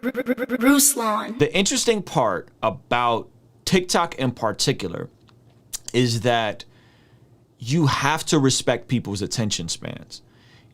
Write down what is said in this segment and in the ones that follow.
Ruslan. The interesting part about TikTok in particular is that you have to respect people's attention spans.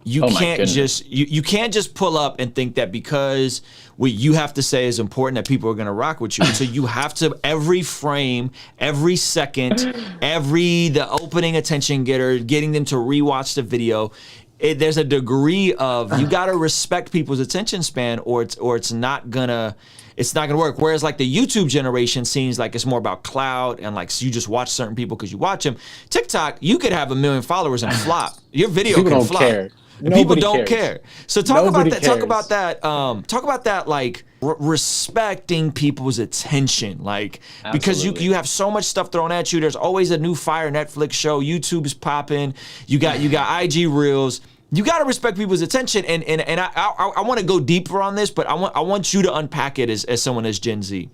You can't just pull up and think that because what you have to say is important that people are gonna rock with you. So you have to, every frame, every second, the opening attention getter, getting them to rewatch the video. There's a degree of, you gotta respect people's attention span, or it's not gonna work. Whereas like the YouTube generation seems like it's more about clout and like, so you just watch certain people because you watch them. TikTok, you could have 1 million followers and flop. Your video people can don't flop. Care. People don't care. So talk Nobody about that. cares. Talk about that. Like respecting people's attention. Like because you have so much stuff thrown at you. There's always a new fire Netflix show. YouTube's popping. You got IG Reels. You got to respect people's attention. And I want to go deeper on this, but I want you to unpack it as someone as Gen Z.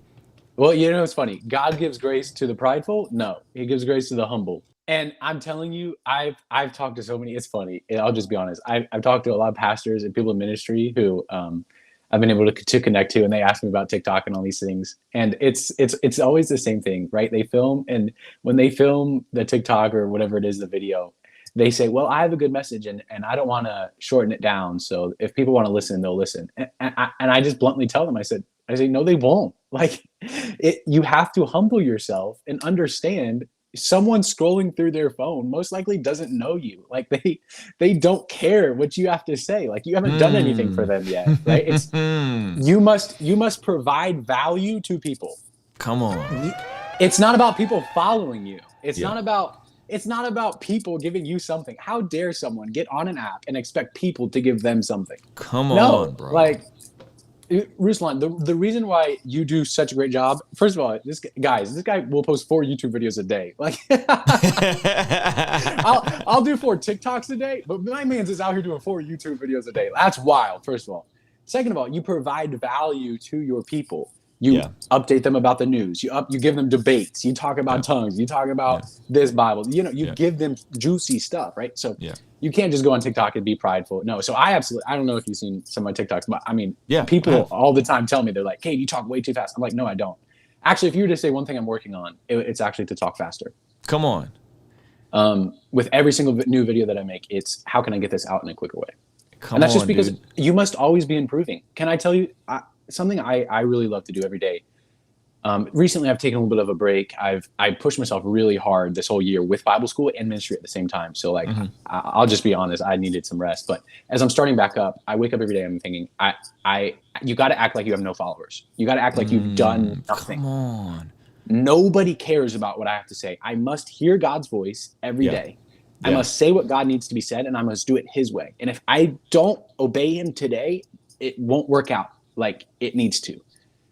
Well, you know, it's funny. God gives grace to the prideful. No, he gives grace to the humble. And I'm telling you, I've talked to so many. It's funny. I'll just be honest. I've talked to a lot of pastors and people in ministry who I've been able to connect to, and they ask me about TikTok and all these things. And it's always the same thing, right? They film, and when they film the TikTok or whatever it is, the video, they say, "Well, I have a good message, and I don't want to shorten it down. So if people want to listen, they'll listen." And I just bluntly tell them, I say, no, they won't. Like, you have to humble yourself and understand. Someone scrolling through their phone most likely doesn't know you. Like they don't care what you have to say. Like you haven't done anything for them yet, right? It's you must provide value to people. Come on. It's not about people following you. It's not about people giving you something. How dare someone get on an app and expect people to give them something? Come on, bro. Like Ruslan, the reason why you do such a great job, first of all, this guy will post 4 YouTube videos a day. Like, I'll do 4 TikToks a day, but my man's is out here doing 4 YouTube videos a day. That's wild, first of all. Second of all, you provide value to your people. You update them about the news. You give them debates. You talk about tongues. You talk about this Bible. You know, you give them juicy stuff, right? So you can't just go on TikTok and be prideful. No. So I don't know if you've seen some of my TikToks, but I mean, people all the time tell me, they're like, "Hey, you talk way too fast." I'm like, "No, I don't." Actually, if you were to say one thing I'm working on, it's actually to talk faster. Come on. With every single new video that I make, it's how can I get this out in a quicker way? And that's just because you must always be improving. Can I tell you something I really love to do every day? Recently, I've taken a little bit of a break. I pushed myself really hard this whole year with Bible school and ministry at the same time. So like, I'll just be honest, I needed some rest. But as I'm starting back up, I wake up every day, I'm thinking, you got to act like you have no followers. You got to act like you've done nothing. Come on. Nobody cares about what I have to say. I must hear God's voice every day. I must say what God needs to be said, and I must do it his way. And if I don't obey him today, it won't work out like it needs to.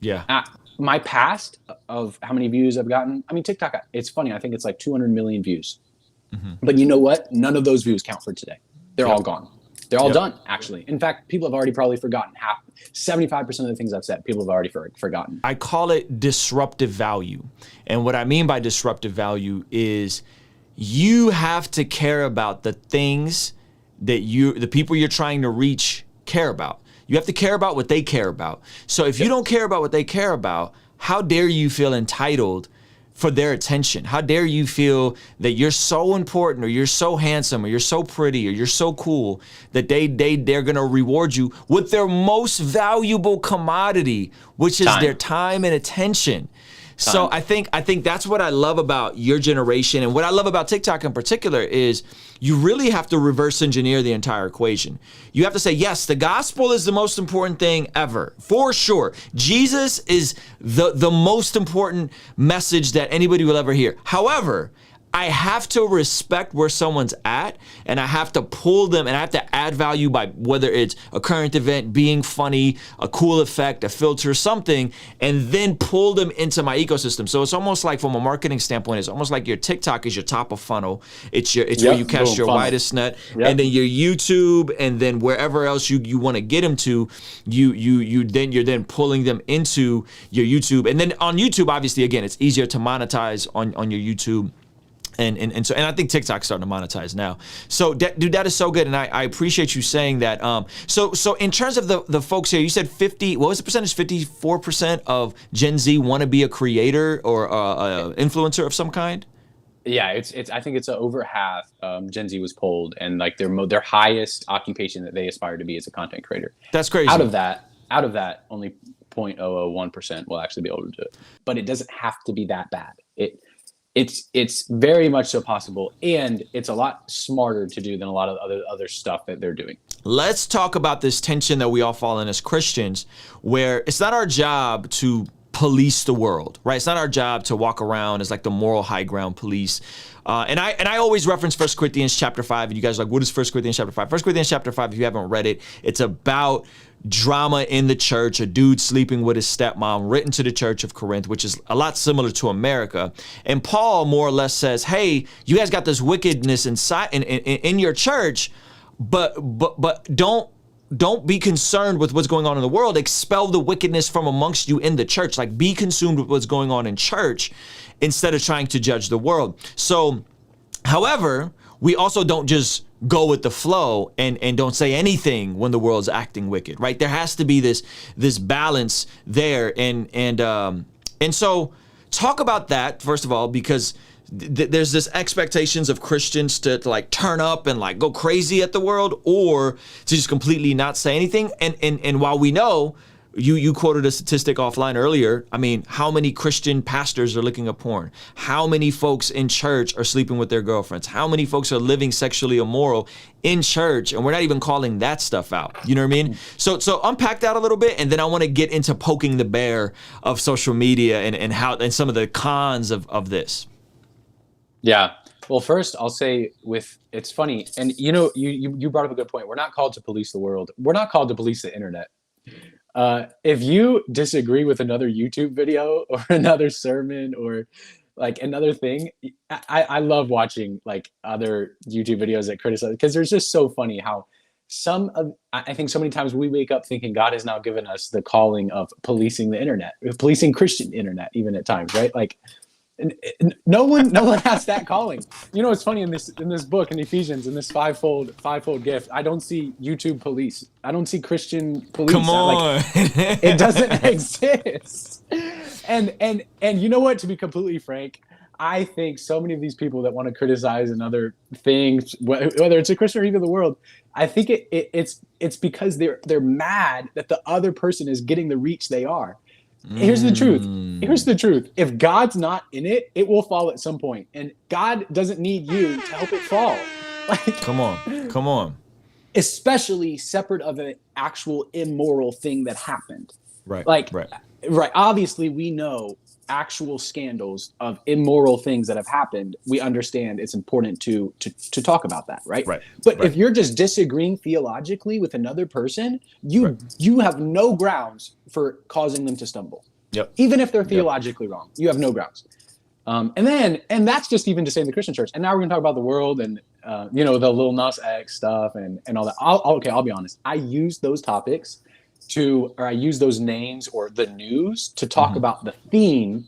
Yeah. My past of how many views I've gotten, I mean, TikTok, it's funny. I think it's like 200 million views. But you know what? None of those views count for today. They're all gone. They're all done, actually. In fact, people have already probably forgotten 75% of the things I've said, people have already forgotten. I call it disruptive value. And what I mean by disruptive value is you have to care about the things that the people you're trying to reach care about. You have to care about what they care about. So if you don't care about what they care about, how dare you feel entitled for their attention? How dare you feel that you're so important, or you're so handsome, or you're so pretty, or you're so cool that they're gonna reward you with their most valuable commodity, which is their time and attention. So I think that's what I love about your generation, and what I love about TikTok in particular is you really have to reverse engineer the entire equation. You have to say, yes, the gospel is the most important thing ever, for sure. Jesus is the most important message that anybody will ever hear. However, I have to respect where someone's at, and I have to pull them, and I have to add value by whether it's a current event, being funny, a cool effect, a filter, something, and then pull them into my ecosystem. So it's almost like, from a marketing standpoint, it's almost like your TikTok is your top of funnel. It's where you cast your widest net, and then your YouTube, and then wherever else you want to get them to, you're then pulling them into your YouTube. And then on YouTube, obviously, again, it's easier to monetize on your YouTube. And I think TikTok's starting to monetize now. So dude, that is so good, and I appreciate you saying that. So in terms of the folks here, you said 50. What was the percentage? 54% of Gen Z want to be a creator or a influencer of some kind. Yeah, it's. I think it's over half. Gen Z was polled, and like their highest occupation that they aspire to be is a content creator. That's crazy. Out of that, only 0.001% will actually be able to do it. But it doesn't have to be that bad. It's very much so possible, and it's a lot smarter to do than a lot of other stuff that they're doing. Let's talk about this tension that we all fall in as Christians, where it's not our job to police the world, right? It's not our job to walk around as like the moral high ground police. And I always reference 1 Corinthians chapter 5, and you guys are like, what is 1 Corinthians chapter 5? 1 Corinthians chapter 5, if you haven't read it, it's about drama in the church, a dude sleeping with his stepmom, written to the church of Corinth, which is a lot similar to America. And Paul more or less says, hey, you guys got this wickedness inside in your church, but don't be concerned with what's going on in the world. Expel the wickedness from amongst you in the church. Like, be consumed with what's going on in church instead of trying to judge the world. So, however, we also don't just go with the flow and don't say anything when the world's acting wicked, right? There has to be this balance there. And so talk about that, first of all, because there's this expectations of Christians to like turn up and like go crazy at the world, or to just completely not say anything. And while we know, you quoted a statistic offline earlier. I mean, how many Christian pastors are looking at porn? How many folks in church are sleeping with their girlfriends? How many folks are living sexually immoral in church? And we're not even calling that stuff out. You know what I mean? So unpack that a little bit, and then I want to get into poking the bear of social media and some of the cons of this. Yeah. Well, first I'll say it's funny. And you brought up a good point. We're not called to police the world. We're not called to police the internet. If you disagree with another YouTube video or another sermon or like another thing, I love watching like other YouTube videos that criticize, because there's just so funny how I think so many times we wake up thinking God has now given us the calling of policing the internet, policing Christian internet, even at times, right? Like, no one has that calling. You know, it's funny in this book in Ephesians, in this fivefold gift, I don't see YouTube police. I don't see Christian police. Come on. It doesn't exist. And you know what? To be completely frank, I think so many of these people that want to criticize another things, whether it's a Christian or even the world, I think it's because they're mad that the other person is getting the reach they are. Here's the truth. If God's not in it, it will fall at some point. And God doesn't need you to help it fall. Like, come on. Especially separate of an actual immoral thing that happened. Right. Right. Obviously, we know actual scandals of immoral things that have happened. We understand it's important to talk about that, right? But if you're just disagreeing theologically with another person, you have no grounds for causing them to stumble. Yep. Even if they're theologically wrong, you have no grounds. And that's just even to say in the Christian church. And now we're going to talk about the world and the Lil Nas X stuff and all that. I'll be honest. I use those topics I use those names or the news to talk about the theme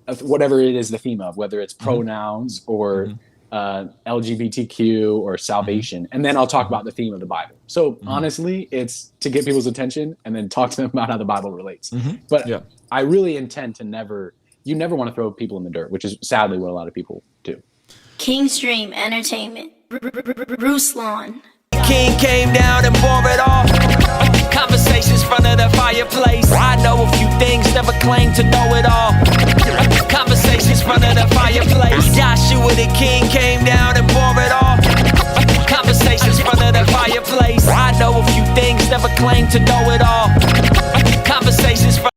of whatever it is the theme of, whether it's pronouns or LGBTQ or salvation. And then I'll talk about the theme of the Bible. So honestly, it's to get people's attention and then talk to them about how the Bible relates. But I really intend to you never want to throw people in the dirt, which is sadly what a lot of people do. Kingstream Entertainment, Ruslan. King came down and bore it all. Conversations front of the fireplace. I know a few things, never claim to know it all. Conversations front of the fireplace. Joshua the king came down and bore it all. Conversations front of the fireplace. I know a few things, never claim to know it all.